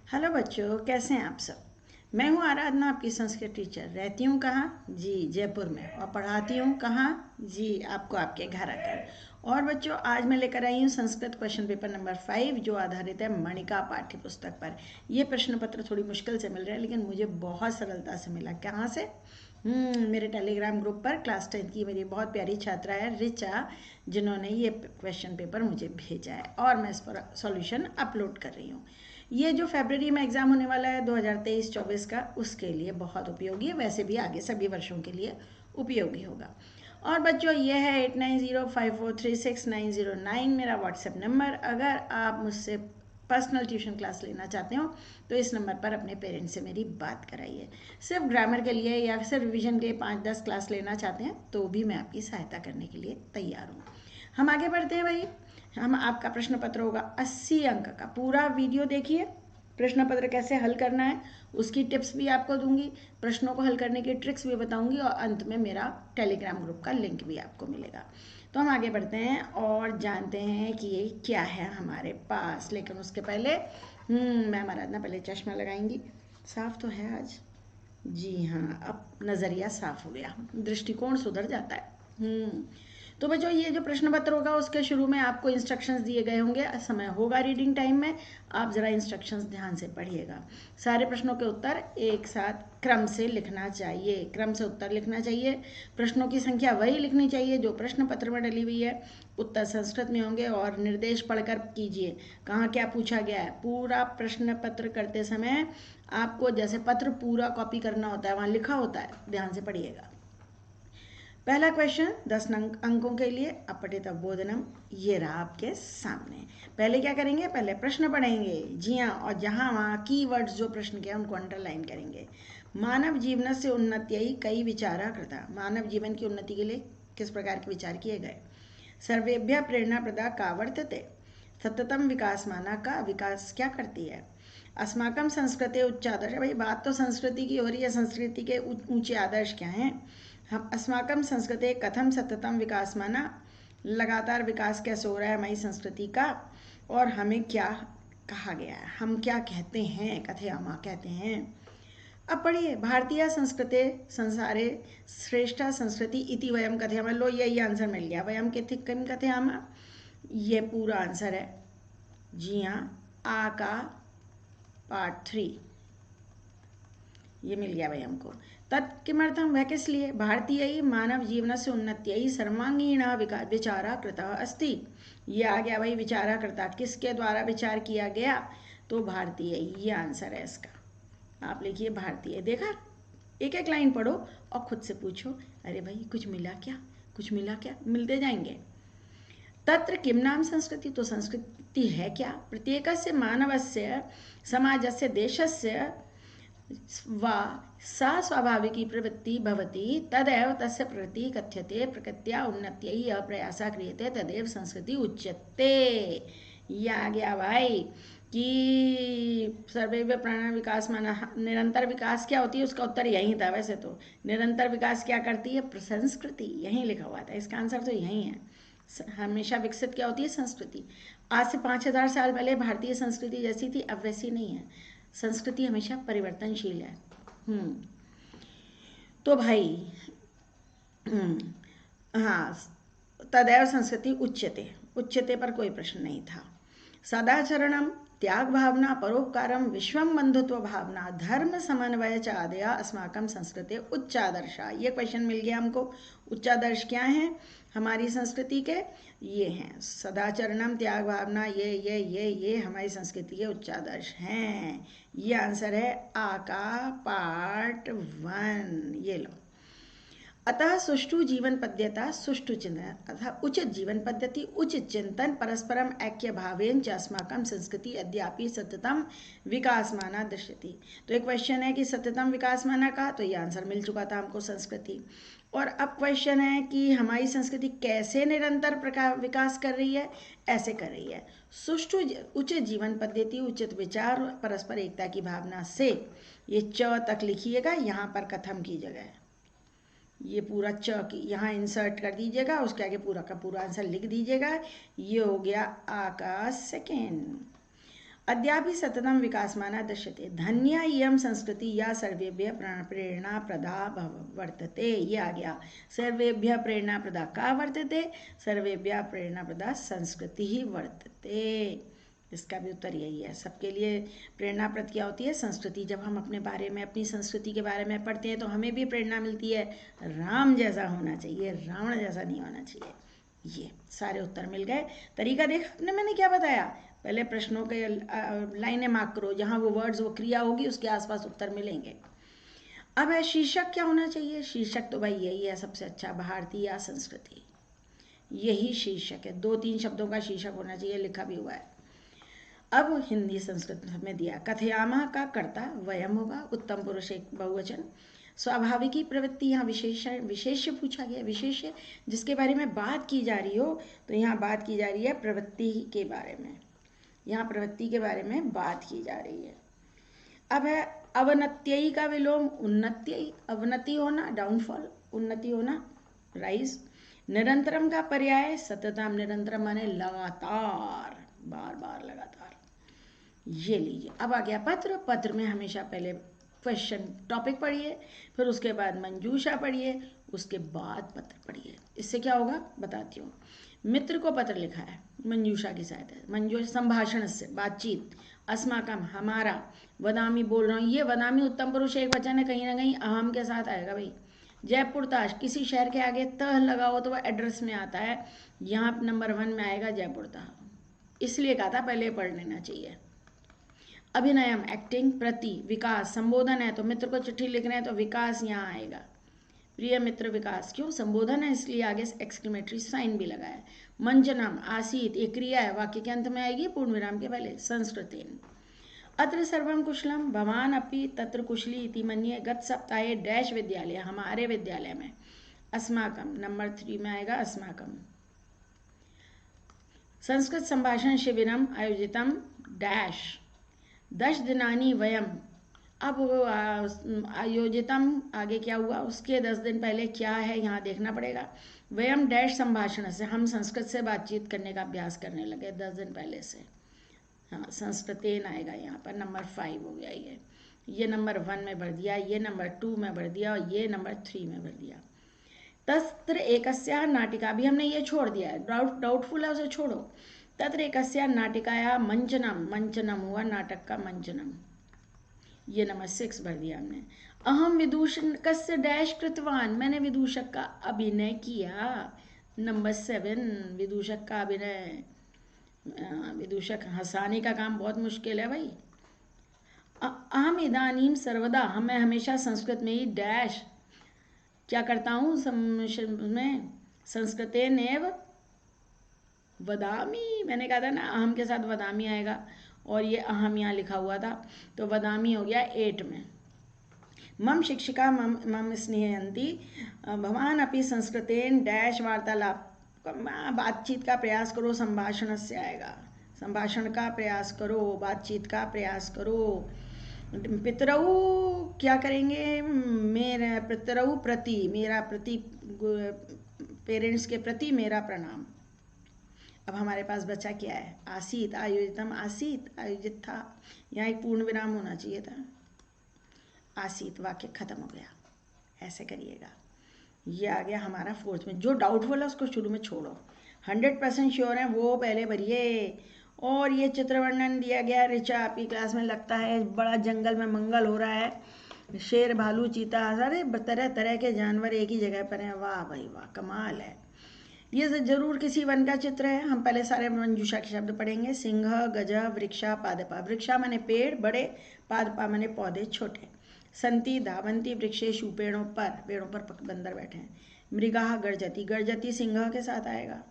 Hello बच्चों, कैसे हैं आप सब। मैं हूं आराधना, आपकी संस्कृत टीचर। रहती हूं कहाँ जी, जयपुर में, और पढ़ाती हूं कहाँ जी, आपको आपके घर आकर। और बच्चों, आज मैं लेकर आई हूं संस्कृत क्वेश्चन पेपर नंबर 5, जो आधारित है मणिका पाठ्य पुस्तक पर। ये प्रश्न पत्र थोड़ी मुश्किल से मिल रहे हैं, लेकिन मुझे बहुत सरलता से मिला। कहाँ से? मेरे टेलीग्राम ग्रुप पर क्लास 10 की मेरी बहुत प्यारी छात्रा है रिचा, जिन्होंने ये क्वेश्चन पेपर मुझे भेजा है, और मैं इस पर सॉल्यूशन अपलोड कर रही हूँ। ये जो फरवरी में एग्ज़ाम होने वाला है 2023-24 का, उसके लिए बहुत उपयोगी है। वैसे भी आगे सभी वर्षों के लिए उपयोगी होगा। और बच्चों, ये है 8905436909 मेरा व्हाट्सएप नंबर। अगर आप मुझसे पर्सनल ट्यूशन क्लास लेना चाहते हो तो इस नंबर पर अपने पेरेंट्स से मेरी बात कराइए। सिर्फ ग्रामर के लिए या फिर रिविजन के 5-10 क्लास लेना चाहते हैं तो भी मैं आपकी सहायता करने के लिए तैयार हूँ। हम आगे बढ़ते हैं भाई। हम आपका प्रश्न पत्र होगा 80 अंक का। पूरा वीडियो देखिए, प्रश्न पत्र कैसे हल करना है उसकी टिप्स भी आपको दूंगी, प्रश्नों को हल करने की ट्रिक्स भी बताऊंगी, और अंत में मेरा टेलीग्राम ग्रुप का लिंक भी आपको मिलेगा। तो हम आगे बढ़ते हैं और जानते हैं कि ये क्या है हमारे पास। लेकिन उसके पहले मैम आराधना पहले चश्मा लगाएंगी। साफ तो है आज जी हाँ, अब नज़रिया साफ हो गया, दृष्टिकोण सुधर जाता है। तो बच्चों, ये जो प्रश्न पत्र होगा उसके शुरू में आपको इंस्ट्रक्शंस दिए गए होंगे। समय होगा रीडिंग टाइम में, आप ज़रा इंस्ट्रक्शंस ध्यान से पढ़िएगा। सारे प्रश्नों के उत्तर एक साथ क्रम से लिखना चाहिए, क्रम से उत्तर लिखना चाहिए। प्रश्नों की संख्या वही लिखनी चाहिए जो प्रश्न पत्र में डली हुई है। उत्तर संस्कृत में होंगे और निर्देश पढ़कर कीजिए, कहाँ क्या पूछा गया है। पूरा प्रश्न पत्र करते समय आपको जैसे पत्र पूरा कॉपी करना होता है, वहाँ लिखा होता है, ध्यान से पढ़िएगा। पहला क्वेश्चन 10 अंकों के लिए, अपठित बोधनम, ये रहा आपके सामने। पहले क्या करेंगे? पहले प्रश्न पढ़ेंगे जी हाँ, और जहाँ वहाँ कीवर्ड्स जो प्रश्न के हैं उनको अंडरलाइन करेंगे। मानव जीवन से उन्नत्यै कई विचारा कृता। मानव जीवन की उन्नति के लिए किस प्रकार के विचार किए गए। सर्वेभ्य प्रेरणा प्रदा का वर्तते। सततम विकास माना का विकास क्या करती है। अस्माकम संस्कृति उच्च आदर्श। भाई बात तो संस्कृति की हो रही है, संस्कृति के ऊंचे आदर्श क्या हैं। हम अस्माकम संस्कृति कथम सततम विकास माना, लगातार विकास कैसे हो रहा है हमारी संस्कृति का, और हमें क्या कहा गया है, हम क्या कहते हैं, कथयामा कहते हैं। अब पढ़िए, भारतीय संस्कृति संसारे श्रेष्ठा संस्कृति इति वयम कथयामः। लो, यही आंसर मिल गया। वयम किम कथयामः, ये पूरा आंसर है जी हाँ, आ का पार्ट 3 ये मिल गया भाई हमको। तत्किमर्थम, वह किस लिए। भारतीय मानव जीवन से उन्नत्यै सर्वांगीण विचारा कृता अस्ति। ये आ गया भाई, विचारा कृता किसके द्वारा विचार किया गया, तो भारतीय, ये आंसर है इसका। आप लिखिए भारतीय। देखा, एक एक लाइन पढ़ो और खुद से पूछो, अरे भाई कुछ मिला क्या, कुछ मिला क्या, मिलते जाएंगे। तत्र किम नाम संस्कृति, तो संस्कृति है क्या। प्रत्येकस्य मानवस्य समाजस्य देशस्य वा सा स्वाभाविकी प्रवृत्ति भवति तदेव तस्य प्रकृति कथ्यते। प्रकृत्या उन्नत्यै यः प्रयासः क्रियते तदेव संस्कृति उच्यते। ये आ गया भाई कि सर्वैव प्राण विकास माना, निरंतर विकास क्या होती है, उसका उत्तर यही था। वैसे तो निरंतर विकास क्या करती है, संस्कृति, यही लिखा हुआ था, इसका आंसर तो यही है। हमेशा विकसित क्या होती है, संस्कृति। आज से 5000 साल पहले भारतीय संस्कृति जैसी थी, अब वैसी नहीं है। संस्कृति हमेशा परिवर्तनशील है। तो भाई हाँ, तदैव संस्कृति उच्यते, उच्यते पर कोई प्रश्न नहीं था। सदाचरणम, त्याग भावना, परोपकारम, विश्वम बंधुत्व भावना, धर्म समन्वय च आदया अस्माकम संस्कृति उच्चादर्शा। ये क्वेश्चन मिल गया हमको। उच्चादर्श क्या है हमारी संस्कृति के, ये हैं सदाचरणम, त्याग भावना, ये हमारी संस्कृति के उच्चादर्श हैं। ये आंसर है आ का पार्ट 1। ये लो। अतः सुष्ठु जीवन पद्धता सुष्ठु चिंतन, अतः उचित जीवन पद्धति, उचित चिंतन, परस्परम ऐक्य भावेन च अस्माकं संस्कृति अद्यापि सततम विकास माना दृश्यति। तो एक क्वेश्चन है कि सततम विकास माना का, तो ये आंसर मिल चुका था हमको, संस्कृति। और अब क्वेश्चन है कि हमारी संस्कृति कैसे निरंतर विकास कर रही है, ऐसे कर रही है। सुष्ठु उचित जीवन पद्धति, उचित विचार, परस्पर एकता की भावना से। ये च तक लिखिएगा, यहाँ पर कथम की जगह ये पूरा च की यहाँ इंसर्ट कर दीजिएगा, उसके आगे पूरा का पूरा आंसर लिख दीजिएगा। ये हो गया आ का सेकेंड। अद्यापि सततं विकासमाना दृश्यते। धन्या इयं संस्कृति या सर्वेभ्यः प्रेरणाप्रदा वर्तते। ये आ गया, सर्वेभ्यः प्रेरणाप्रदा का वर्तते, सर्वेभ्यः प्रेरणाप्रदा संस्कृति ही वर्तते। इसका भी उत्तर यही है, सबके लिए प्रेरणाप्रद क्या होती है, संस्कृति। जब हम अपने बारे में, अपनी संस्कृति के बारे में पढ़ते हैं तो हमें भी प्रेरणा मिलती है, राम जैसा होना चाहिए, रावण जैसा नहीं होना चाहिए। ये सारे उत्तर मिल गए। तरीका देखा आपने, मैंने क्या बताया, पहले प्रश्नों के लाइनें मार्क करो, जहाँ वो वर्ड्स, वो क्रिया होगी, उसके आसपास उत्तर मिलेंगे। अब है शीर्षक क्या होना चाहिए। शीर्षक तो भाई यही है सबसे अच्छा, भारतीय या संस्कृति, यही शीर्षक है। 2-3 शब्दों का शीर्षक होना चाहिए, लिखा भी हुआ है। अब हिंदी संस्कृत में दिया, कथयामः का कर्ता वयम होगा, उत्तम पुरुष एक बहुवचन। स्वाभाविकी प्रवृत्ति, यहाँ विशेष्य पूछा गया, विशेष्य जिसके बारे में बात की जा रही हो, तो यहाँ बात की जा रही है प्रवृत्ति के बारे में, यहाँ प्रवृत्ति के बारे में बात की जा रही है। अब है अवनत्ययी का विलोम उन्नत्ययी, अवनति होना डाउनफॉल, उन्नति होना राइज। निरंतरम का पर्याय सततम, निरंतरम माने लगातार, बार बार लगातार। ये लीजिए। अब आ गया पत्र। पत्र में हमेशा पहले क्वेश्चन टॉपिक पढ़िए, फिर उसके बाद मंजूषा पढ़िए, उसके बाद पत्र पढ़िए। इससे क्या होगा बताती हूँ। मित्र को पत्र लिखा है मंजूषा की सहायता, मंजूषा संभाषण से, बातचीत। अस्माकम हमारा, वदामी बोल रहा हूँ, ये वदामी उत्तम पुरुष एक वचन है, कहीं ना कहीं अहम के साथ आएगा भाई। जयपुर ताश, किसी शहर के आगे तह लगा हो तो वह एड्रेस में आता है, यहाँ नंबर 1 में आएगा जयपुर ताश, इसलिए कहा था पहले पढ़ लेना चाहिए। अभिनयम एक्टिंग, प्रति विकास संबोधन है, तो मित्र को चिट्ठी लिख रहे हैं तो विकास यहाँ आएगा, प्रिय मित्र विकास, क्यों संबोधन है इसलिए आगे एक्सक्लेमेटरी साइन भी लगा है। मंचनम आसीत, एक क्रिया है, वाक्य के अंत में आएगी पूर्ण विराम के पहले। संस्कृतेन, अत्र सर्वम कुशलम भवान अपि तत्र कुशली इति मन्ये गत सप्ताहे डैश विद्यालय, हमारे विद्यालय में। अस्माकम नंबर 3 में आएगा अस्माकम। संस्कृत संभाषण शिविरम आयोजितम डैश 10 दिनानि वयम। अब आयोजितम आगे क्या हुआ, उसके 10 दिन पहले क्या है यहाँ देखना पड़ेगा। वयम डैश संभाषण से, हम संस्कृत से बातचीत करने का अभ्यास करने लगे 10 दिन पहले से। हाँ, संस्कृतेन आएगा यहाँ पर, नंबर 5 हो गया ये नंबर 1 में भर दिया, ये नंबर 2 में भर दिया और ये नंबर 3 में भर दिया। तत्र एकस्या नाटिका, अभी हमने ये छोड़ दिया है, डाउटफुल है उसे छोड़ो। तत्र एकस्या नाटिकाया मंचनम, मंचनम हुआ नाटक का मंचनम, ये नंबर 6 भर दिया हमने। अहम विदूषकस्य डैश कृतवान, मैंने विदूषक का अभिनय किया, नंबर 7 विदूषक का अभिनय। विदूषक हंसाने का काम बहुत मुश्किल है भाई। अहम इदानीम सर्वदा, मैं हमेशा संस्कृत में ही डैश क्या करता हूँ, में संस्कृतेन एव वदामी, मैंने कहा था ना अहम के साथ वदामी आएगा, और ये अहम यहाँ लिखा हुआ था तो वदामी हो गया 8 में। मम शिक्षिका मम स्नेहयन्ती भवान अपि संस्कृतेन डैश वार्तालाप, बातचीत का प्रयास करो, संभाषण से आएगा, संभाषण का प्रयास करो, बातचीत का प्रयास करो। पितरऊ क्या करेंगे, मेरा पितरऊ प्रति, मेरा प्रति, पेरेंट्स के प्रति मेरा प्रणाम। अब हमारे पास बचा क्या है, आसीत, आयोजितम आसीत, आयोजित था, यहाँ एक पूर्ण विराम होना चाहिए था, आसीत वाक्य खत्म हो गया, ऐसे करिएगा। ये आ गया हमारा 4th में। जो डाउटफुल है उसको शुरू में छोड़ो, 100% श्योर है वो पहले भरिए। और ये चित्र वर्णन दिया गया ऋचा आपकी क्लास में, लगता है बड़ा जंगल में मंगल हो रहा है, शेर भालू चीता सारे तरह तरह के जानवर एक ही जगह पर हैं। वाह भाई वाह, कमाल है। ये जरूर किसी वन का चित्र है। हम पहले सारे मंजूषा के शब्द पढ़ेंगे। सिंह, गज, वृक्षा, पादपा। वृक्षा माने पेड़ बड़े, पादपा माने पौधे छोटे। संति धावंती वृक्षेषु, पेड़ों पर बंदर बैठे हैं। मृगा गर्जती, गर्जती सिंह के साथ आएगा।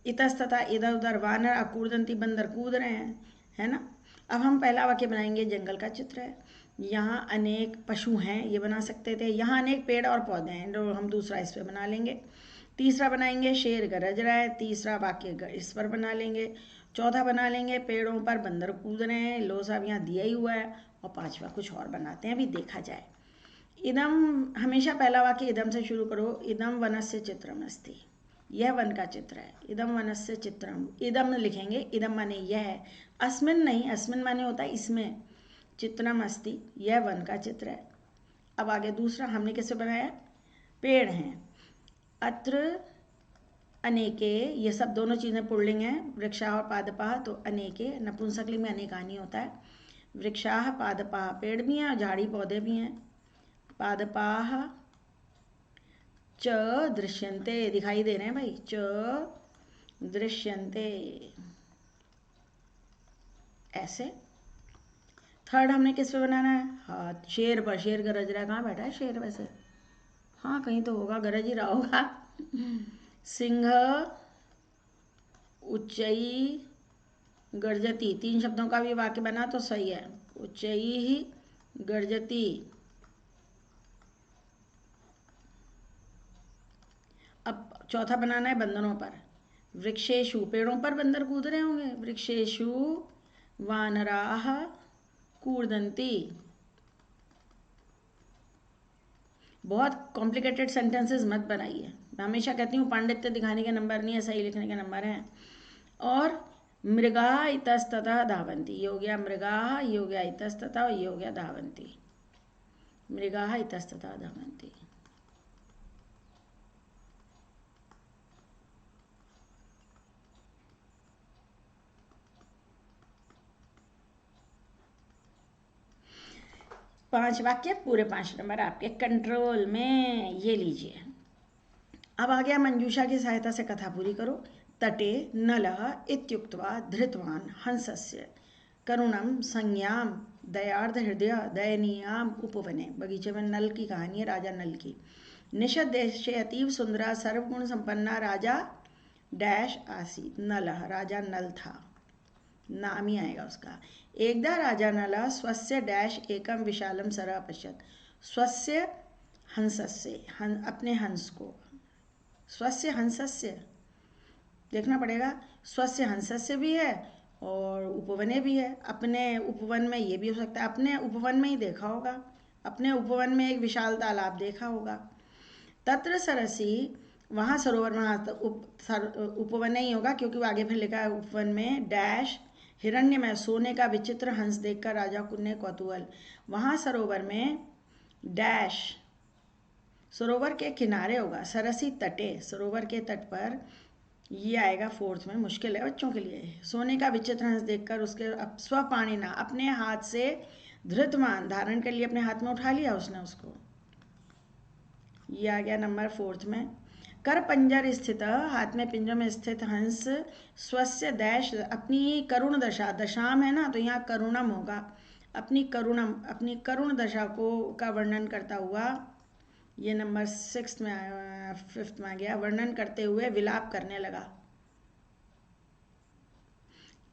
इतस्तता इधर उधर, वानर अकूर्दंती, बंदर कूद रहे हैं, है ना। अब हम पहला वाक्य बनाएंगे, जंगल का चित्र है, यहाँ अनेक पशु हैं, ये बना सकते थे। यहाँ अनेक पेड़ और पौधे हैं, तो हम दूसरा इस पर बना लेंगे। तीसरा बनाएंगे, शेर गरज रहा है, तीसरा वाक्य इस पर बना लेंगे। चौथा बना लेंगे, पेड़ों पर बंदर कूद रहे हैं, लो साहब यहाँ दिया ही हुआ है। और पांचवा कुछ और बनाते हैं, अभी देखा जाए। इदम, हमेशा पहला वाक्य इदम से शुरू करो। इदम वनस्य चित्रमस्ति, यह वन का चित्र है। इदम वनस्य चित्रम, इदम लिखेंगे, इदम माने यह, अस्मिन नहीं, अस्मिन माने होता है इसमें, चित्रम अस्ति, यह वन का चित्र है। अब आगे दूसरा हमने कैसे बनाया, पेड़ हैं, अत्र अनेके, ये सब दोनों चीज़ें पुल्लिंग हैं, वृक्षाः और पादपाः, तो अनेके नपुंसकलिंग में अनेकानी होता है। वृक्षाः पादपाः, पेड़ भी हैं और झाड़ी पौधे भी हैं। पादपाः च दृश्यन्ते, दिखाई दे रहे हैं भाई, च दृश्यन्ते, ऐसे। थर्ड हमने किस पे बनाना है, हाँ शेर पर, शेर गरज रहा है, कहाँ बैठा है शेर वैसे, हाँ कहीं तो होगा, गरज ही रहा होगा। सिंह उच्चई गर्जती, 3 शब्दों का भी वाक्य बना तो सही है, उच्चई ही गर्जती। अब चौथा बनाना है बंदरों पर, वृक्षेषु, पेड़ों पर बंदर कूद रहे होंगे, वृक्षेषु वानराः कूर्दन्ति। बहुत कॉम्प्लिकेटेड सेंटेंसेस मत बनाइए, मैं हमेशा कहती हूँ पांडित्य दिखाने के नंबर नहीं है, सही लिखने के नंबर हैं। और मृगाः इतस्ततः धावन्ति, ये हो गया मृगाः, ये हो गया इतस्ततः, और ये हो गया धावन्ति, मृगाः इतस्ततः धावन्ति। पांच वाक्य, पूरे 5 नंबर आपके कंट्रोल में, ये लीजिए। अब आ गया मंजूषा की सहायता से कथा पूरी करो। तटे नलः इत्युक्त्वा धृतवान हंसस्य करुणम संज्ञाम दयार्ध हृदय दयनीयाम उपवने। बगीचे में नल की कहानी है, राजा नल की। निषद देशे अतीव सुंदरा सर्वगुण संपन्ना राजा डैश आसीत, नलः, राजा नल था, नाम ही आएगा उसका। एकदा राजा नलः स्वस्य डैश एकम विशालम सर अपश्यत, स्वस्य हंसस्य, अपने हंस को, स्वस्य हंसस्य देखना पड़ेगा, स्वस्य हंसस्य भी है और उपवने भी है। अपने उपवन में, ये भी हो सकता है अपने उपवन में ही देखा होगा, अपने उपवन में एक विशाल तालाब देखा होगा। तत्र सरसी, वहाँ सरोवर में, उपवन ही होगा क्योंकि वो आगे फिर लिखा है उपवन में डैश हिरण्यमय सोने का विचित्र हंस देखकर राजा ने कौतूहल। वहाँ सरोवर में डैश, सरोवर के किनारे होगा, सरसी तटे, सरोवर के तट पर, ये आएगा 4th में, मुश्किल है बच्चों के लिए। सोने का विचित्र हंस देखकर उसके स्वपाणिना, अपने हाथ से, धृतमान, धारण कर लिया, अपने हाथ में उठा लिया उसने उसको, ये आ गया नंबर 4th में। कर पंजर स्थित, हाथ में पिंजर में स्थित हंस, स्वस्य डैश, अपनी करुण दशा, दशाम है ना तो यहाँ करुणम होगा, अपनी करुणम, अपनी करुण दशा को का वर्णन करता हुआ, ये नंबर 6th में आया, 5th में आ गया, वर्णन करते हुए विलाप करने लगा।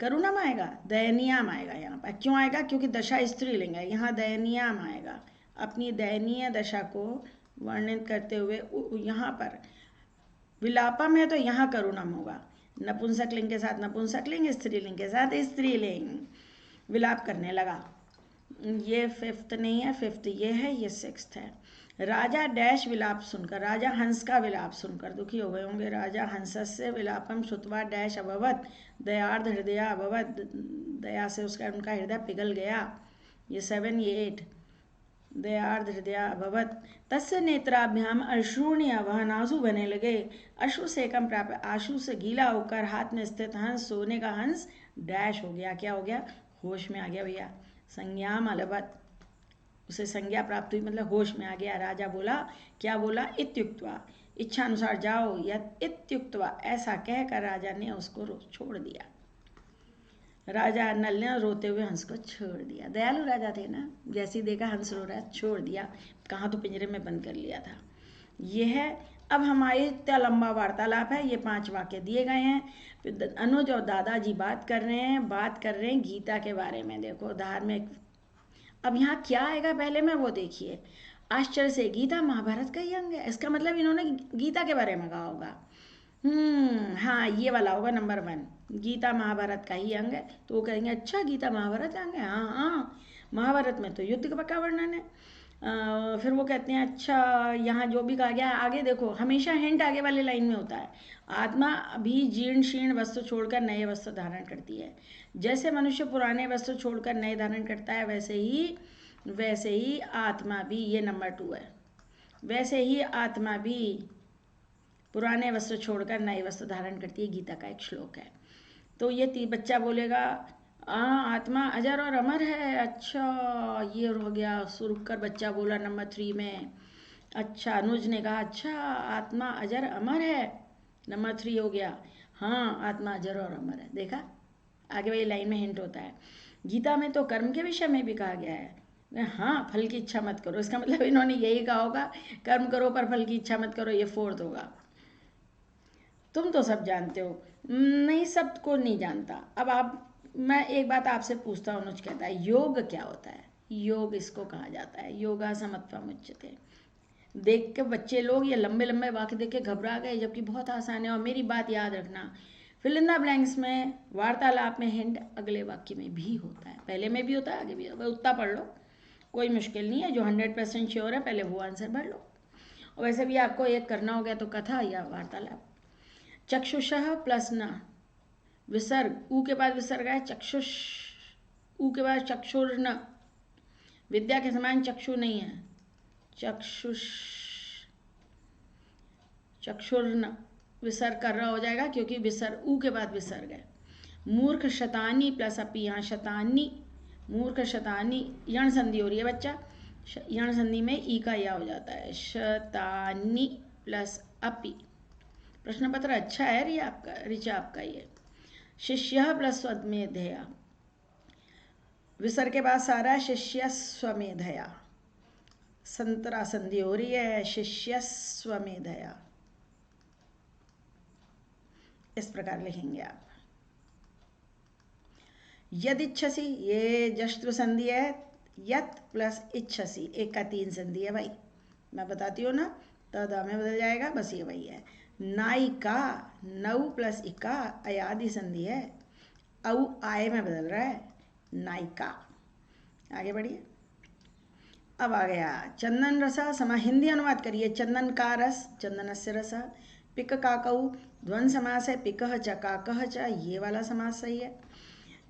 करुणम आएगा, दयनीयाम आएगा यहाँ पर, क्यों आएगा, क्योंकि दशा स्त्रीलिंग है, यहाँ दयनीयाम आएगा। अपनी दयनीय दशा को वर्णित करते हुए, यहाँ पर विलापम है तो यहाँ करुणम होगा, नपुंसकलिंग के साथ नपुंसकलिंग, स्त्रीलिंग के साथ स्त्रीलिंग, विलाप करने लगा। ये 5th नहीं है, 5th ये है, ये 6th है। राजा डैश विलाप सुनकर, राजा हंस का विलाप सुनकर दुखी हो गए होंगे। राजा हंसस्य विलापम श्रुत्वा डैश अभवत दयार्ध हृदय अभवत, दया से उसका उनका हृदय पिघल गया, ये 7, ये 8, दयार्ध हृदय अभवत। तस्य नेत्राभ्याम अश्रूण्य, वह आंसू बहने लगे। अश्रु से कम प्राप्त, आंसू से गीला होकर हाथ में स्थित हंस, सोने का हंस डैश हो गया, क्या हो गया, होश में आ गया भैया। संज्ञाम अलभत, उसे संज्ञा प्राप्त हुई, मतलब होश में आ गया। राजा बोला, क्या बोला, इत्युक्त्वा, इच्छा अनुसार जाओ, या इत्युक्त्वा, ऐसा कहकर राजा ने उसको छोड़ दिया। राजा नल ने रोते हुए हंस को छोड़ दिया, दयालु राजा थे ना, जैसे ही देखा हंस रो रहा है छोड़ दिया, कहाँ तो पिंजरे में बंद कर लिया था। ये है, अब हमारे इतना लंबा वार्तालाप है, ये 5 वाक्य दिए गए हैं। अनुज और दादाजी बात कर रहे हैं गीता के बारे में। देखो धार्मिक, अब यहाँ क्या आएगा पहले में वो देखिए, आश्चर्य से गीता महाभारत का ही अंग है, इसका मतलब इन्होंने गीता के बारे में कहा होगा। हाँ ये वाला होगा नंबर 1, गीता महाभारत का ही अंग है, तो वो कहेंगे अच्छा गीता महाभारत अंग है, हाँ हाँ महाभारत में तो युद्ध का वर्णन है। फिर वो कहते हैं अच्छा यहाँ जो भी कहा गया है आगे देखो, हमेशा हिंट आगे वाले लाइन में होता है। आत्मा अभी जीर्ण शीर्ण वस्त्र छोड़कर नए वस्त्र धारण करती है। जैसे मनुष्य पुराने वस्त्र छोड़कर नए धारण करता है वैसे ही आत्मा भी, ये नंबर 2 है, वैसे ही आत्मा भी पुराने वस्त्र छोड़कर नए वस्त्र धारण करती है। गीता का एक श्लोक है। तो ये बच्चा बोलेगा आत्मा अजर और अमर है। अच्छा ये हो गया, रुक कर बच्चा बोला नंबर 3 में। अच्छा अनुज ने कहा अच्छा आत्मा अजर अमर है, नंबर 3 हो गया। हाँ आत्मा अजर और अमर है। देखा आगे वाली लाइन में हिंट होता है। गीता में तो कर्म के विषय में भी कहा गया है, हाँ फल की इच्छा मत करो। इसका मतलब इन्होंने यही कहा होगा कर्म करो पर फल की इच्छा मत करो, ये 4th होगा। तुम तो सब जानते हो। नहीं, सब को नहीं जानता। अब मैं एक बात आपसे पूछता हूँ। अनुज कहता है योग क्या होता है? योग इसको कहा जाता है योगा समत्वम उच्यते। देख के बच्चे लोग ये लंबे लंबे वाक्य देख के घबरा गए, जबकि बहुत आसान है। और मेरी बात याद रखना, फिल इन द ब्लैंक्स में वार्तालाप में हिंट अगले वाक्य में भी होता है, पहले में भी होता है, आगे भी होता है। उतना पढ़ लो, कोई मुश्किल नहीं है। जो 100% श्योर है पहले वो आंसर भर लो। और वैसे भी आपको एक करना हो गया तो कथा या वार्तालाप। चक्षुषः प्लस न विसर्ग, ऊ के बाद विसर्ग है चक्षुष, ऊ के बाद चक्षुर्न, विद्या के समान चक्षु नहीं है, चक्षुष, चक्षुर्न विसर्ग कर रहा हो जाएगा क्योंकि विसर्ग ऊ के बाद विसर्ग है। मूर्ख शतानी प्लस अपी, यहाँ शतानी, मूर्ख शतानी, यण संधि हो रही है बच्चा, यण संधि में ई का या हो जाता है। शतानी प्लस अपी। प्रश्न पत्र अच्छा है रिचा आपका ये। शिष्य प्लस स्वमेधया, विसर्ग के बाद सारा शिष्य स्वमेधया, संतरा संधि हो रही है, शिष्य स्वमेधया, इस प्रकार लिखेंगे आप। यद इच्छसी, ये जश्त्र संधि है, यत प्लस इच्छसी, एक का 3 संधि है भाई, मैं बताती हूँ ना, तदा में बदल जाएगा, बस ये वही है। नायिका, नौ प्लस इका अयादि संधि है, औ आय में बदल रहा है, नायिका। आगे बढ़िए। अब आ गया चंदन रसा समा, हिंदी अनुवाद करिए। चंदन का रस, चंदनस्य रस। पिक काकऊ द्वंद समास है, पिकह च काकह च, ये वाला समास सही है।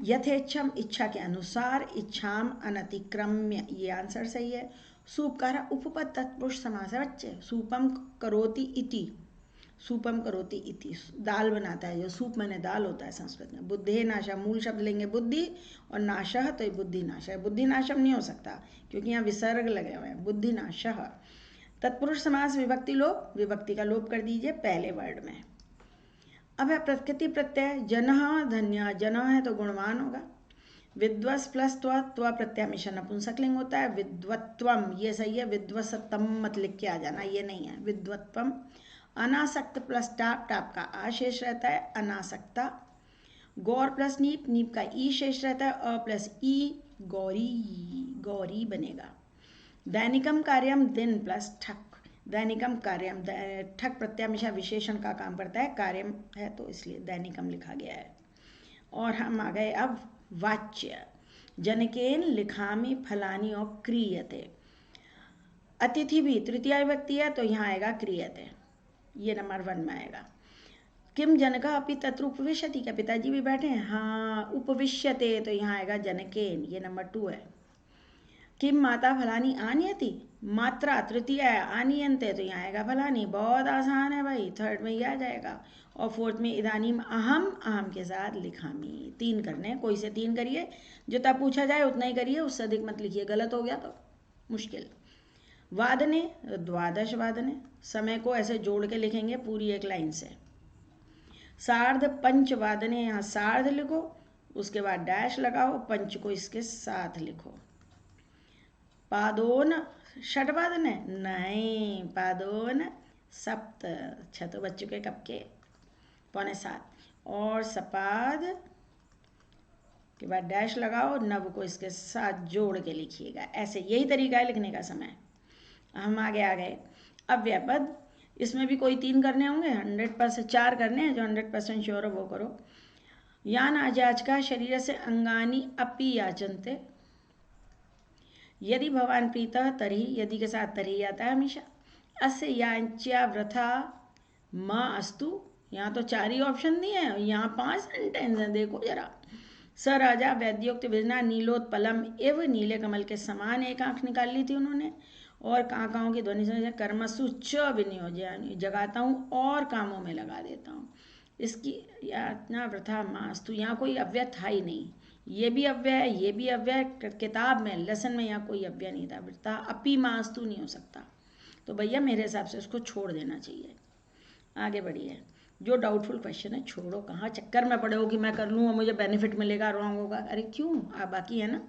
यथेच्छम, इच्छा के अनुसार, इच्छाम अनतिक्रम्य, ये आंसर सही है। सूपकार उपपद तत्पुरुष समास है बच्चे। सूपम करोति इति, सूपम करोति इति, दाल बनाता है जो, सूप मैंने दाल होता है संस्कृत में। बुद्धे नाशा, मूल शब्द लेंगे बुद्धि, और नाशः तो ये बुद्धि नाश है। बुद्धि नाशम नहीं हो सकता क्योंकि यहाँ विसर्ग लगे हुए हैं। बुद्धि नाशः। तत्पुरुष समास विभक्ति लोप, विभक्ति का लोप कर दीजिए पहले वर्ड में। अब है प्रकृति प्रत्यय, जनः धन्य, जनः है तो गुणवान होगा। विद्वस प्लस त्व प्रत्यय हमेशा नपुंसकलिंग होता है। विद्वत्वम ये सही है, विद्वसतम मत लिख के आ जाना, ये नहीं है, विद्वत्वम। अनासक्त प्लस टाप, टाप का आ शेष रहता है, अनासक्ता। गौर प्लस नीप, नीप का ई शेष रहता है, अ प्लस ई, गौरी, गौरी बनेगा। दैनिकम कार्यम, दिन प्लस ठक, दैनिकम कार्यम, ठक प्रत्यय हमेशा विशेषण का काम करता है, कार्यम है तो इसलिए दैनिकम लिखा गया है। और हम आ गए अब वाच्य। जनकेन लिखामी फलानी और क्रियते। अतिथि भी तृतीया विभक्ति है तो यहाँ आएगा क्रियते, ये नंबर 1 में आएगा। किम जनका अपि तत्र उपविशति, क्या पिताजी भी बैठे हैं? हाँ, उपविश्यते तो यहाँ आएगा जनकेन, ये नंबर 2 है। किम माता फलानी आनयति, मात्रा तृतीय है, आनियंते तो यहाँ आएगा फलानी। बहुत आसान है भाई, 3rd में ये आ जाएगा। और 4th में इदानीम अहम, अहम के साथ लिखामी। 3 करने, कोई से 3 करिए, जितना पूछा जाए उतना ही करिए, उससे अधिक मत लिखिए, गलत हो गया तो मुश्किल। वादने, द्वादश वादने, समय को ऐसे जोड़ के लिखेंगे पूरी एक लाइन से। सार्ध पंच वादने, यहाँ सार्ध लिखो, उसके बाद डैश लगाओ, पंच को इसके साथ लिखो। पादोन षटवादन है, नहीं, पादोन सप्त, 6 तो बच्चों के कब के, 6:45। और सपाद के बाद डैश लगाओ, नव को इसके साथ जोड़ के लिखिएगा, ऐसे यही तरीका है लिखने का समय। हम आगे आ गए। अब व्यापद, इसमें भी कोई 3 करने होंगे, 100% 4 करने हैं, जो 100% श्योर हो वो करो। यान आजाज का शरीर से अंगानी अपि याचनते, यदि भवान प्रीतः तर्हि, यदि के साथ तर्हि आता है हमेशा। अस्य यांच्या वृथा माँ अस्तु, यहाँ तो 4 ही ऑप्शन दिए हैं, यहाँ 5 सेंटेंस हैं, देखो जरा। स राजा वैद्योक्त विजना नीलोत्पलम एव, नीले कमल के समान एक आंख निकाल ली थी उन्होंने। और काकाओं की ध्वनि से कर्मसु च विनियोजन, जगाता हूँ और कामों में लगा देता हूँ। इसकी यातना वृथा मास्तु, यहाँ कोई अव्यय था ही नहीं। ये भी अव्यय है, ये भी अव्यय है, किताब में लेसन में यहाँ कोई अव्यय नहीं था। वृथा अपी मास्तु नहीं हो सकता, तो भैया मेरे हिसाब से उसको छोड़ देना चाहिए। आगे बढ़िए, जो डाउटफुल क्वेश्चन है छोड़ो, कहाँ चक्कर में पड़े हो कि मैं कर लूँ और मुझे बेनिफिट मिलेगा, रॉन्ग होगा। अरे क्यों, आप बाकी है ना।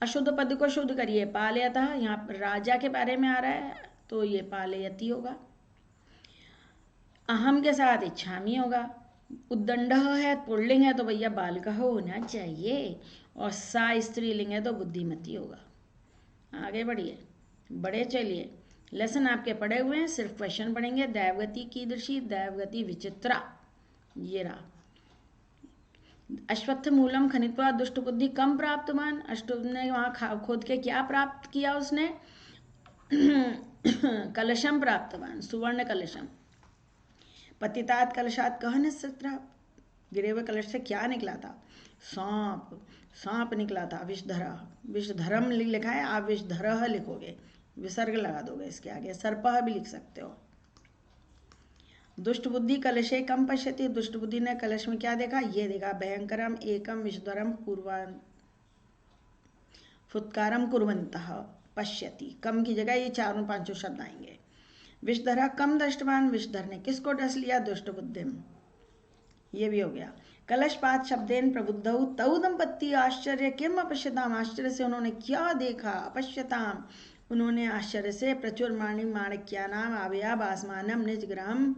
अशुद्ध पद को शुद्ध करिए, पालयतः, यहाँ राजा के बारे में आ रहा है तो ये पालयति होगा। अहम के साथ इच्छामी होगा। उद्दंड है, पुल्लिंग है तो भैया बालकः होना चाहिए। और सा स्त्रीलिंग है तो बुद्धिमती होगा। आगे बढ़िए, बड़े चलिए, लेसन आपके पढ़े हुए हैं, सिर्फ क्वेश्चन पढ़ेंगे। दैवगति कीदृशी, दैवगति विचित्रा, ये रहा। अश्वत्थ मूलम खनित्वा दुष्ट बुद्धि कम प्राप्तवान, अष्टुभ ने वहाँ खोद के क्या प्राप्त किया उसने कलशम प्राप्तवान, सुवर्ण कलशम। पतितात कलशात कह निस्सत्र, गिरे हुए कलश से क्या निकला था, सांप, सांप निकला था। विषधरा, विषधरम लिखा है, आप विषधर लिखोगे, विसर्ग लगा दोगे इसके आगे, सर्पः भी लिख सकते हो। दुष्ट बुद्धि कलशे कम पश्यति, दुष्ट बुद्धि ने कलश में क्या देखा, ये देखा, भयंकरम एकम विषधरम पूर्वान फुत्कारम कुर्वन्तः पश्यति, कम की जगह ये 4-5 शब्द आएंगे। विषधरा कम दृष्टवान, विषधर ने किसको डस लिया, दुष्ट बुद्धिम, ये भी हो गया। कलशपात शब्देन प्रबुद्धौ तौ दंपत्ति आश्चर्य किम अपश्यताम, आश्चर्य से उन्होंने क्या देखा, अपश्यताम उन्होंने आश्चर्य से, प्रचुर माणि माणिक्यानाम आभयाभ आसमानम निजग्रहम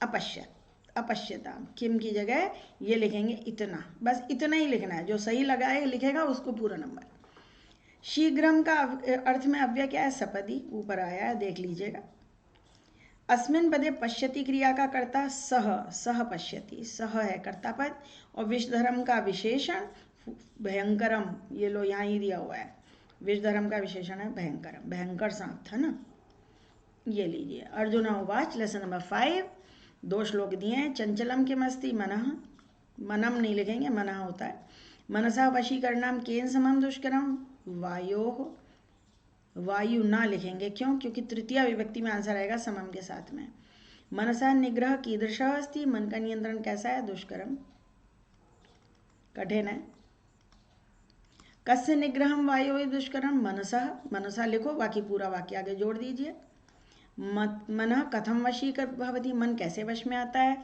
अपश्यत, अपश्यताम, किम की जगह ये लिखेंगे इतना, बस इतना ही लिखना है, जो सही लगाए लिखेगा उसको पूरा नंबर। शीघ्रम का अर्थ में अव्यय क्या है, सपदी, ऊपर आया है, देख लीजिएगा। अस्मिन पदे पश्यति क्रिया का कर्ता सह, सह पश्यति, सह है कर्ता पद। और विषधरम का विशेषण भयंकरम, ये लो यहाँ ही दिया हुआ है, विषधरम का विशेषण है भयंकरम, भयंकर सांप था ना, ये लीजिए। अर्जुन उवाच, लेसन नंबर 5, 2 श्लोक दिए हैं। चंचलम के मस्ती मनः, मनम नहीं लिखेंगे, मनः होता है। मनसा वशीकरणाम केन समम दुष्करम, वायो, वायु ना लिखेंगे, क्यों, क्योंकि तृतीय विभक्ति में आंसर आएगा समम के साथ में। मनसा निग्रह कीदृशः अस्ति, मन का नियंत्रण कैसा है, दुष्करम, कठिन है। कस्य निग्रहम वायु दुष्करम, मनसा, मनसा लिखो, बाकी पूरा वाक्य आगे जोड़ दीजिए। मन कथम वशी कर भवति, मन कैसे वश में आता है,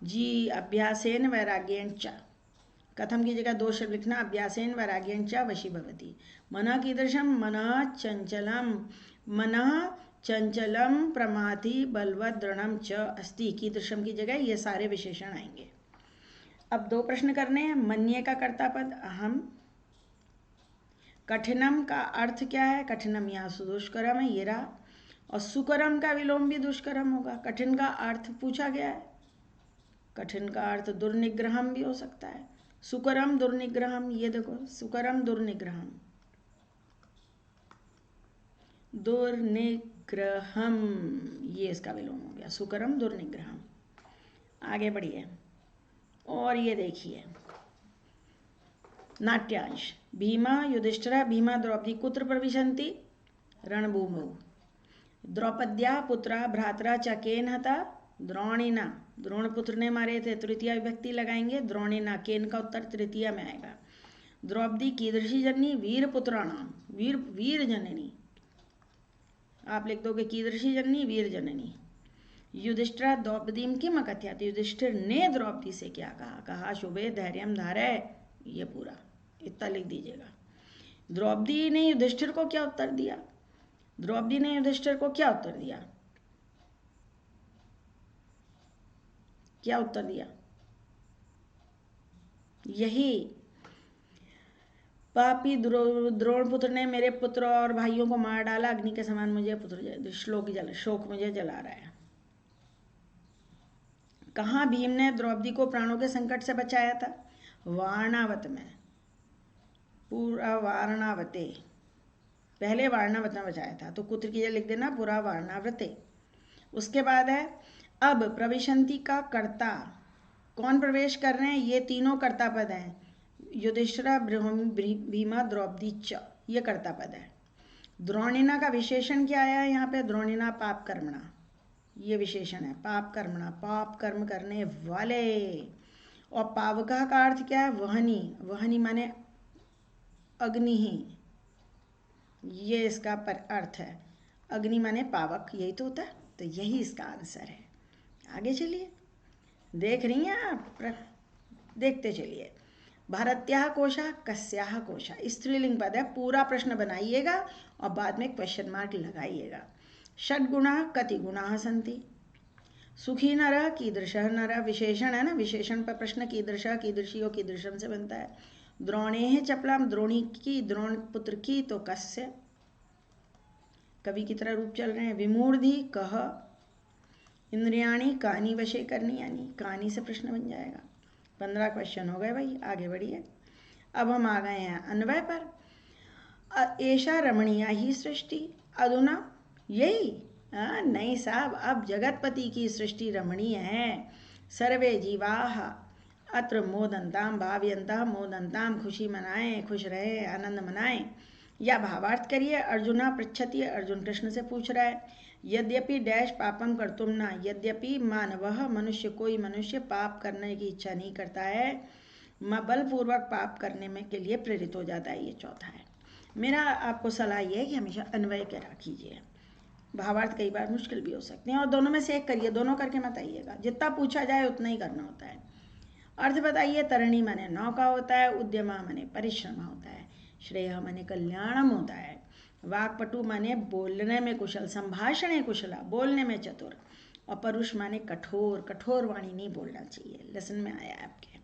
जी अभ्यासेन वैराग्येण च, कथम की जगह 2 शब्द लिखना, अभ्यासेन वैराग्येण च वशी भवति। मन कीदृशम, मन चंचलम, मन चंचलम प्रमाथि बलवत् दृढ़म च अस्ति, कीदृशम की जगह ये सारे विशेषण आएंगे। अब 2 प्रश्न करने हैं। मन्ये का कर्ता पद अहम, कठिनम का अर्थ क्या है, कठिनम यहाँ सुदुष्करम है, ये रहा। और सुकरम का विलोम भी दुष्करम होगा। कठिन का अर्थ पूछा गया है, कठिन का अर्थ दुर्निग्रहम भी हो सकता है, सुकरम दुर्निग्रहम, ये देखो सुकरम दुर्निग्रहम, दुर्निग्रहम, ये इसका विलोम हो गया, सुकरम दुर्निग्रहम। आगे बढ़िए, और ये देखिए नाट्यांश। भीमा युधिष्ठिरः, भीमा द्रौपदी कुत्र प्रविशन्ति, रणभूमौ। द्रौपद्याः पुत्रः भ्रातरा च केन हता, द्रोणिना, द्रोणपुत्र ने मारे थे, तृतीय विभक्ति लगाएंगे, द्रोणिना, केन का उत्तर तृतीय में आएगा। द्रौपदी कीदृशी जननी, वीर पुत्राणाम, वीर, वीर जननी, आप लिख दोगे कीदृशी जननी, वीर जननी। युधिष्ठिर द्रौपदीम किम अकथयत, युधिष्ठिर ने द्रौपदी से क्या कहा, कहा शुभे धैर्यम धारय, ये पूरा इतना लिख दीजिएगा। द्रौपदी ने युधिष्ठिर को क्या उत्तर दिया, द्रौपदी ने युधिष्ठिर को क्या उत्तर दिया, क्या उत्तर दिया, यही पापी द्रोणपुत्र ने मेरे पुत्र और भाइयों को मार डाला, अग्नि के समान मुझे पुत्र शोक मुझे जला रहा है। कहाँ भीम ने द्रौपदी को प्राणों के संकट से बचाया था, वारणावत में, पूरा वारणावते, पहले वारणावत बचाया था तो कुत्र की लिख देना पूरा वारणावते। उसके बाद है अब प्रविशंति का कर्ता, कौन प्रवेश कर रहे हैं, ये तीनों कर्ता पद हैं, युधिष्ठिर भीमा द्रौपदी च, ये कर्ता पद है। द्रोणिना का विशेषण क्या आया है यहाँ पे, द्रोणिना पाप कर्मणा, ये विशेषण है, पाप कर्मणा, पाप कर्म करने वाले। और पावका का अर्थ क्या है, वहनी, वहनी माने अग्नि ही, ये इसका अर्थ है, अग्नि माने पावक, यही तो होता है, तो यही इसका आंसर है। आगे चलिए, देख रही हैं आप, देखते चलिए। भारत्याः कोशा कस्याः कोशा, स्त्रीलिंग पद है, पूरा प्रश्न बनाइएगा और बाद में क्वेश्चन मार्क लगाइएगा। षड्गुणाः कति गुणाः सन्ति, सुखी नरः कीदृशः नरः, विशेषण है ना, विशेषण पर प्रश्न कीदृशः, कीदृशियो, कीदृशम से बनता है। द्रोणेः चपलाम, द्रोणी की, द्रोण पुत्र की, तो कस्य, कवि की तरह रूप चल रहे हैं। विमूढ़ी कह, इंद्रियाणी कानी वशे करनी, यानी कानी से प्रश्न बन जाएगा। 15 क्वेश्चन हो गए भाई, आगे बढ़िए। अब हम आ गए हैं अन्वय पर। ऐशा रमणीया ही सृष्टि अधुना, यही नहीं साहब, अब जगतपति की सृष्टि रमणीय है। सर्वे जीवाः अत्र मोदंताम भावयंता, मोदंताम, खुशी मनाएं, खुश रहे, आनंद मनाएं। या भावार्थ करिए, अर्जुना पृच्छति, अर्जुन कृष्ण से पूछ रहा है। यद्यपि डैश पापम कर्तुम न, यद्यपि मानवः, मनुष्य, कोई मनुष्य पाप करने की इच्छा नहीं करता है, बलपूर्वक पाप करने में के लिए प्रेरित हो जाता है, ये चौथा है। मेरा आपको सलाह ये है कि हमेशा अन्वय करा कीजिए, भावार्थ कई बार मुश्किल भी हो सकते हैं, और दोनों में से एक करिए, दोनों करके मत आइएगा, जितना पूछा जाए उतना ही करना होता है। अर्थ बताइए, तरणि माने नौका होता है, उद्यमा माने परिश्रम होता है, श्रेय माने कल्याणम होता है, वाक्पटु माने बोलने में कुशल, संभाषणे कुशला, बोलने में चतुर, और परुष माने कठोर, कठोर वाणी नहीं बोलना चाहिए, लेसन में आया है आपके।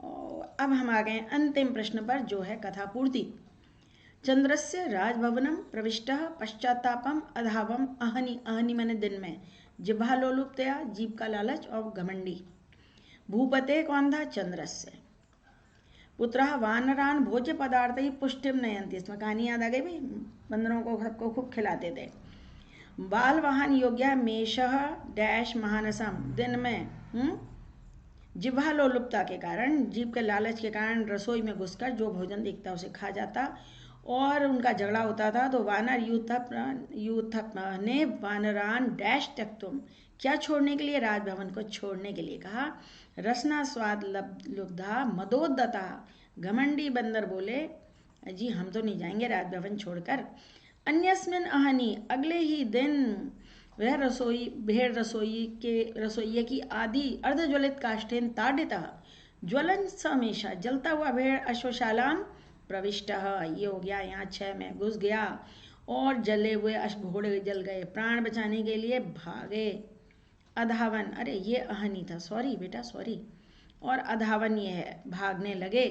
और अब हम आ गए अंतिम प्रश्न पर, जो है कथा पूर्ति। चंद्रस्य राजभवनम प्रविष्टः पश्चातापम अधावम अहनि, अहनि माने दिन में, जिह्वा लोलुप्तया, जीभ का लालच, और घमंडी। भूपते कौन था, चंद्रस्य। पुत्रः वानरान भोज्य पदार्थ ही पुष्टिम नयंती, इसमें कहानी याद आ गई भाई, बंदरों को सबको खूब खिलाते थे। बाल वाहन योग्य मेषः डैश महानसम, दिन में जिह्वा लोलुप्ता के कारण, जीभ के लालच के कारण रसोई में घुसकर जो भोजन दिखता उसे खा जाता, और उनका झगड़ा होता था। तो वानर यूथप ने वानरान डैश तक तुम, क्या छोड़ने के लिए, राजभवन को छोड़ने के लिए कहा। रसना स्वाद लुब्धा मदोदता, घमंडी बंदर बोले जी हम तो नहीं जाएंगे राजभवन छोड़कर। अन्यस्मिन अहनि, अगले ही दिन वह रसोई, भेड़ रसोइये की आदि अर्धज्वलित काष्ठेन ताडितः, ज्वलन समेशा, जलता हुआ भेड़ अश्वशालाम प्रविष्टः, ये हो गया यहाँ 6 में घुस गया, और जले हुए घोड़े जल गए, प्राण बचाने के लिए भागे। अधावन, अरे ये अहनी था, सॉरी बेटा सॉरी, और अधावन ये है, भागने लगे।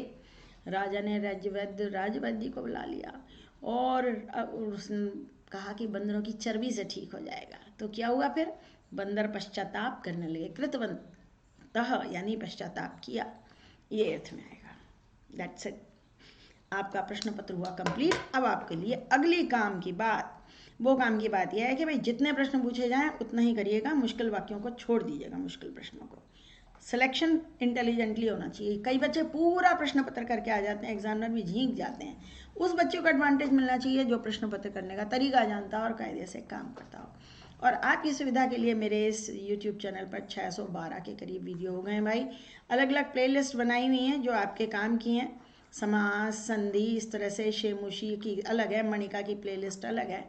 राजा ने राजवैद्य को बुला लिया, और उसने कहा कि बंदरों की चर्बी से ठीक हो जाएगा। तो क्या हुआ फिर, बंदर पश्चाताप करने लगे, कृतवन्तः यानी पश्चाताप किया, ये अर्थ में आएगा। दैट्स इट, आपका प्रश्न पत्र हुआ कंप्लीट। अब आपके लिए अगली काम की बात, वो काम की बात यह है कि भाई जितने प्रश्न पूछे जाएं उतना ही करिएगा, मुश्किल वाक्यों को छोड़ दीजिएगा, मुश्किल प्रश्नों को। सिलेक्शन इंटेलिजेंटली होना चाहिए। कई बच्चे पूरा प्रश्न पत्र करके आ जाते हैं, एग्जामिनर भी झींक जाते हैं, उस बच्चे को एडवांटेज मिलना चाहिए जो प्रश्न पत्र करने का तरीका जानता हो और कायदे से काम करता हो। और आपकी सुविधा के लिए मेरे इस YouTube चैनल पर 612 के करीब वीडियो हो गए हैं भाई, अलग अलग प्लेलिस्ट बनाई हुई हैं जो आपके काम की हैं। समास, संधि, इस तरह से शेमुशी की अलग है, मणिका की प्लेलिस्ट अलग है,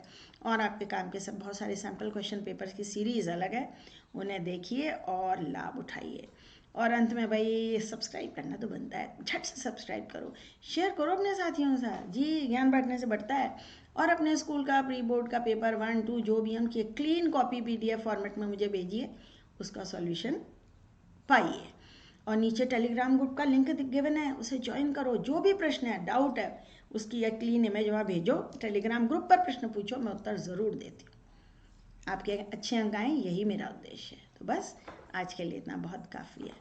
और आपके काम के सब बहुत सारे सैम्पल क्वेश्चन पेपर्स की सीरीज़ अलग है, उन्हें देखिए और लाभ उठाइए। और अंत में भाई सब्सक्राइब करना तो बनता है, झट से सब्सक्राइब करो, शेयर करो अपने साथियों के साथ, जी ज्ञान बांटने से बढ़ता है। और अपने स्कूल का प्री बोर्ड का पेपर 1, 2 जो भी उनकी क्लीन कॉपी PDF फॉर्मेट में मुझे भेजिए, उसका सॉल्यूशन पाइए। और नीचे टेलीग्राम ग्रुप का लिंक गिवन है, उसे ज्वाइन करो, जो भी प्रश्न है, डाउट है, उसकी एक क्लीन इमेज वहाँ भेजो, टेलीग्राम ग्रुप पर प्रश्न पूछो, मैं उत्तर ज़रूर देती हूँ। आपके अच्छे अंक आएँ, यही मेरा उद्देश्य है। तो बस आज के लिए इतना बहुत काफ़ी है।